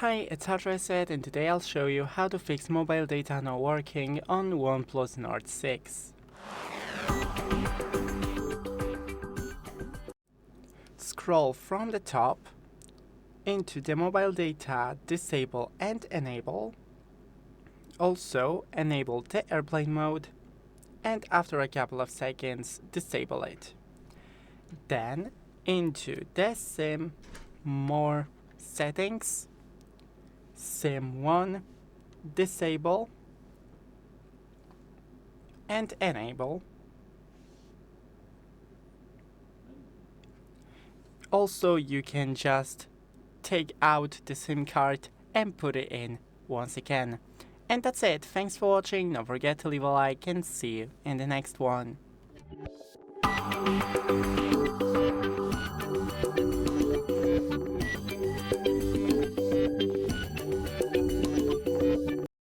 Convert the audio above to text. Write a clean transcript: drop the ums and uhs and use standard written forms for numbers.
Hi, it's Reinsert, and today I'll show you how to fix mobile data not working on OnePlus Nord 6. Scroll from the top into the mobile data disable and enable. Also enable the airplane mode, and after a couple of seconds disable it. Then into the SIM more settings, SIM 1 disable and enable. Also, you can just take out the SIM card and put it in once again. And that's it. Thanks for watching. Don't forget to leave a like and see you in the next one.